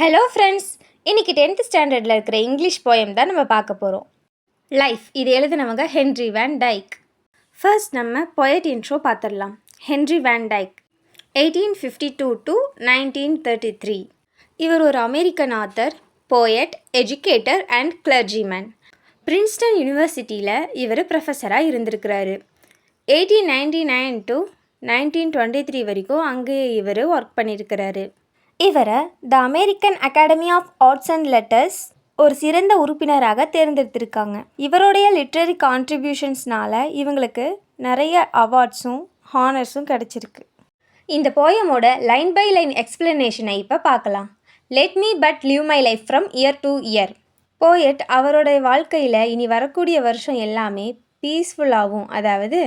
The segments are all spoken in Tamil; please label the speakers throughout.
Speaker 1: ஹலோ ஃப்ரெண்ட்ஸ், இன்றைக்கி 10th ஸ்டாண்டர்டில் இருக்கிற இங்கிலீஷ் போயம் தான் நம்ம பார்க்க போகிறோம். லைஃப் இது எழுதினவங்க ஹென்ரி வேன் டைக். ஃபர்ஸ்ட் நம்ம பொயட் இன்ட்ரோ பார்த்துடலாம். Henry Van Dyke 1852 to 1933. இவர் ஒரு American author, poet, educator and clergyman. Princeton யூனிவர்சிட்டியில் இவர் ப்ரொஃபஸராக இருந்திருக்கிறாரு. 1899 to 1923 வரைக்கும் அங்கே இவர் ஒர்க் பண்ணியிருக்கிறாரு. இவரை the American Academy of Arts and Letters ஒரு சிறந்த உறுப்பினராக தேர்ந்தெடுத்திருக்காங்க. இவருடைய லிட்ரரி கான்ட்ரிபியூஷன்ஸ்னால் இவங்களுக்கு நிறைய அவார்ட்ஸும் ஹானர்ஸும் கிடச்சிருக்கு. இந்த போயமோட லைன் பை லைன் எக்ஸ்பிளனேஷனை இப்போ பார்க்கலாம். Let me but live my life from year to year. Poet அவருடைய வாழ்க்கையில் இனி வரக்கூடிய வருஷம் எல்லாமே பீஸ்ஃபுல்லாகவும், அதாவது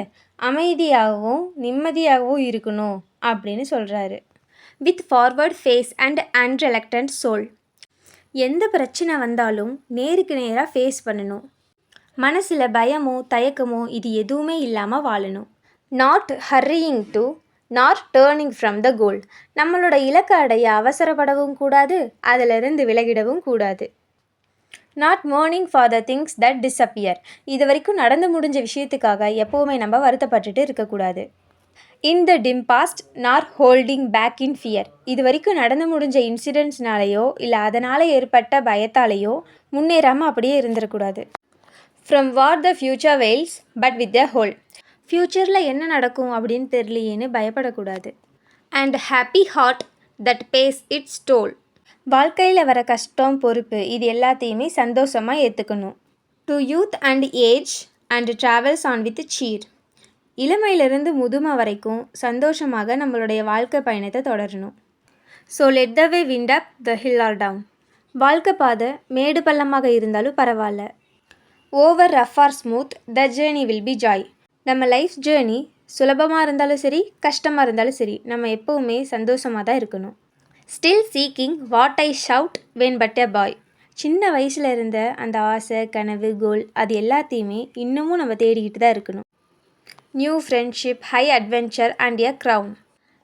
Speaker 1: அமைதியாகவும் நிம்மதியாகவும் இருக்கணும் அப்படின்னு சொல்கிறாரு. With forward face and unreluctant soul. எந்த பிரச்சனை வந்தாலும் நேருக்கு நேராக ஃபேஸ் பண்ணணும். மனசில் பயமோ தயக்கமோ இது எதுவுமே இல்லாமல் வாழணும். Not hurrying to not turning from the goal. நம்மளோட இலக்கை அடைய அவசரப்படவும் கூடாது, அதிலிருந்து விலகிடவும் கூடாது. Not mourning for the things that disappear. இது வரைக்கும் நடந்து முடிஞ்ச விஷயத்துக்காக எப்போவுமே நம்ம வருத்தப்பட்டுட்டு இருக்கக்கூடாது. In the dim past nor holding back in fear. இது வரைக்கும் நடந்து முடிஞ்ச இன்சிடென்ட்ஸ்னாலேயோ இல்லை அதனால் ஏற்பட்ட பயத்தாலேயோ முன்னேறாமல் அப்படியே இருந்துடக்கூடாது. From what the future veils but with the whole. ஃப்யூச்சரில் என்ன நடக்கும் அப்படின்னு தெரியலையேன்னு பயப்படக்கூடாது. And happy heart that pays its toll. வாழ்க்கையில் வர கஷ்டம், பொறுப்பு இது எல்லாத்தையுமே சந்தோஷமாக ஏற்றுக்கணும். To youth and age and travels on with cheer. இளமையிலிருந்து முதுமை வரைக்கும் சந்தோஷமாக நம்மளுடைய வாழ்க்கை பயணத்தை தொடரணும். So let the way wind up the hill or down. வாழ்க்கை பாதை மேடு பள்ளமாக இருந்தாலும் பரவாயில்ல. Over rough R smooth the journey will be Joy. நம்ம லைஃப் ஜேர்னி சுலபமாக இருந்தாலும் சரி, கஷ்டமாக இருந்தாலும் சரி, நம்ம எப்போவுமே சந்தோஷமாக தான் இருக்கணும். Still seeking what I sought when but a boy. சின்ன வயசில் இருந்த அந்த ஆசை, கனவு, கோல் அது எல்லாத்தையுமே இன்னமும் நம்ம தேடிக்கிட்டு தான் இருக்கணும். New friendship, high adventure and a crown.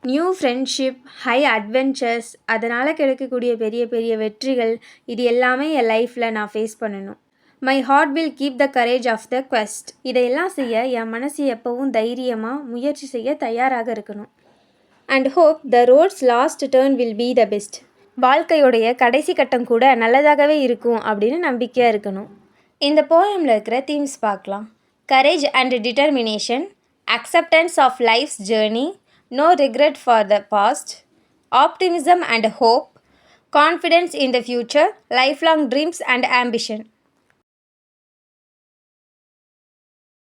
Speaker 1: New friendship, high adventures, அதனால் கிடைக்கக்கூடிய பெரிய பெரிய வெற்றிகள் இது எல்லாமே என் லைஃப்பில் நான் ஃபேஸ் பண்ணணும். My heart will keep the courage of the quest. இதையெல்லாம் செய்ய என் மனசு எப்போவும் தைரியமாக முயற்சி செய்ய தயாராக இருக்கணும். And hope the roads last turn will be the best. வாழ்க்கையுடைய கடைசி கட்டம் கூட நல்லதாகவே இருக்கும் அப்படின்னு நம்பிக்கையாக இருக்கணும். இந்த போயமில் இருக்கிற தீம்ஸ் பார்க்கலாம். Courage and determination, acceptance of life's journey, no regret for the past, optimism and hope, confidence in the future, lifelong dreams and ambition.